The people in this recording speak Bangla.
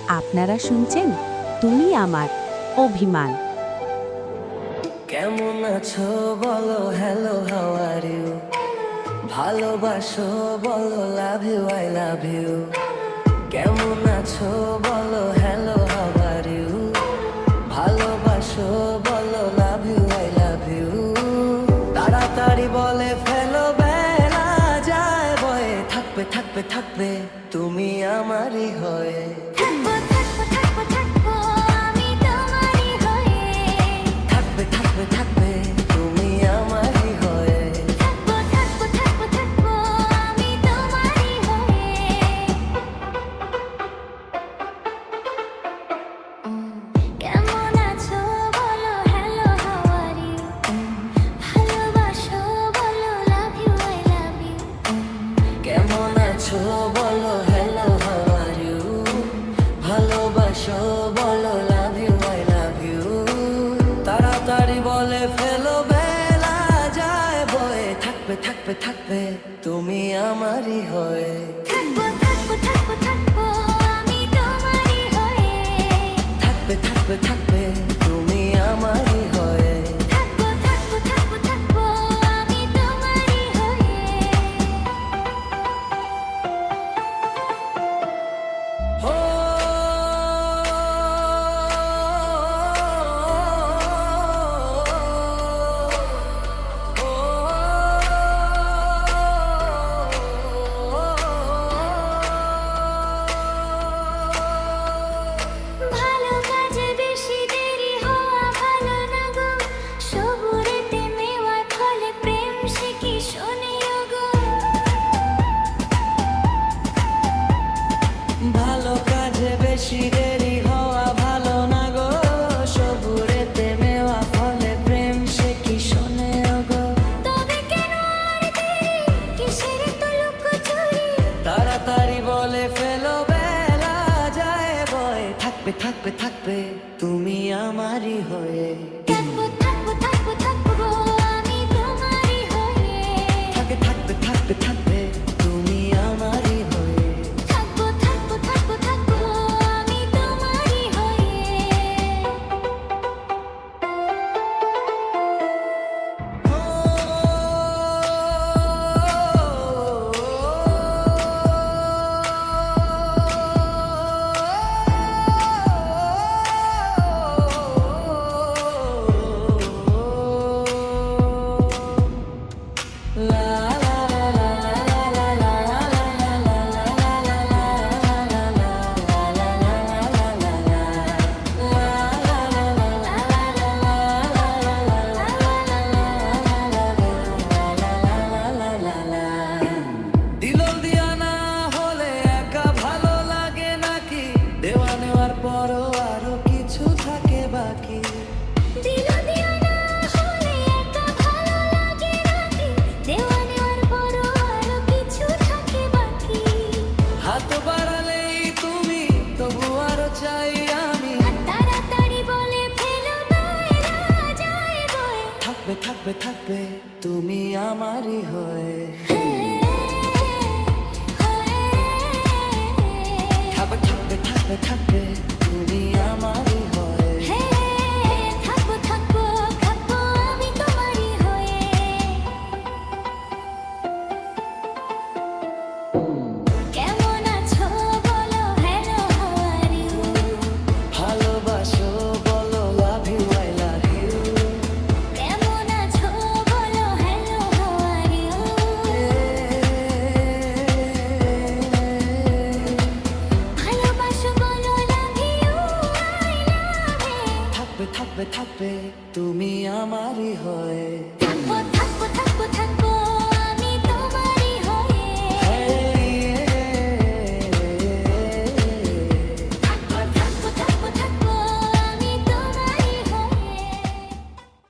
আপনারা শুনছেন তুমি আমার অভিমান। কেমন আছো বলো, হ্যালো হাউ আর ইউ, ভালোবাসো বলো, love you I love you. কেমন আছো বলো, হ্যালো হাউ আর ইউ, ভালোবাসো বলো, love you I love you. তাড়াতাড়ি বলে ফেলো, বেলা যায় বয়ে, থাকবে থাকবে থাকবে তুমি আমারই হয়ে। থাকবো থাকবো থাকবো থাকবো আমি তোমারই হয়ে। থাকবে থাকবে থাকবে তুমি আমারই হয়ে। থাকবো থাকবো থাকবো থাকবো আমি তোমারই হয়ে। কেমন আছো বলো, হ্যালো হাউ আর ইউ, ভালোবাসো বলো, love you I love you. কেমন আছো বলো, হ্যালো হাউ আর ইউ, ভালোবাসো বলো, love you I love you. তাড়াতাড়ি বলে ফেলো, বেলা যায় বয়ে, থাকবে থাকবে থাকবে তুমি আমারই হয়ে। থাকবো থাকবো থাকবো থাকবো আমি তোমারই হয়ে। থাকবে থাকবে থাকবে তুমি আমারই হয়ে। থাকবো থাকবো থাকবো থাকবো আমি তোমারই হয়ে। ও ভালো কাজে বেশি দেরি হওয়া ভালো না গো, সবুরেতে নেওয়ার ফলে প্রেম সে কি শোনেও গো। ভালো কাজে বেশি দেরি হওয়া ভালো না গো, সবুরেতে মেওয়া ফলে প্রেম সে কি শোনে গো। তবে কেন আর দেরি, কিসের তো লুকোচুরি। তাড়াতাড়ি বলে ফেলো, বেলা যায় বয়ে, থাকবে থাকবে থাকবে তুমি আমারই হয়ে। থাকবো থাকবো থাকবো থাকবো আমি তোমারই হয়ে। থাকবে থাকবে থাকবে থাকবে তুমি আমারই হয়ে। থাকবো থাকবো থাকবো থাকবো আমি তোমারই হয়ে। দিল দিয়া না হলে একা ভালো লাগে নাকি, দেওয়া নেওয়ার পরও আরো কিছু থাকে বাকি। দিল দিয়া না হলে একা ভালো লাগে নাকি, দেওয়া নেওয়ার পরও আরো কিছু থাকে বাকি। হাত বাড়ালেই তুমি, তবু আরো চাই আমি। তাড়াতাড়ি বলে ফেলো, বেলা যায় বয়ে। থাকবে থাকবে থাকবে তুমি আমারই হয়ে। থাকবে থাকবে থাকবে থাকবে তুমি আমারই হয়ে। থাকবো থাকবো থাকবো আমি তোমারই হয়ে। কেমন আছো বলো, হ্যালো হাউ আর ইউ, ভালোবাসো বলো, love you I love you. কেমন আছো বলো, হ্যালো হাউ আর ইউ, ভালোবাসো বলো, love you I love you. থাকবে থাকবে থাকবে তুমি আমারই হয়ে। থাকবো থাকবো থাকবো থাকবো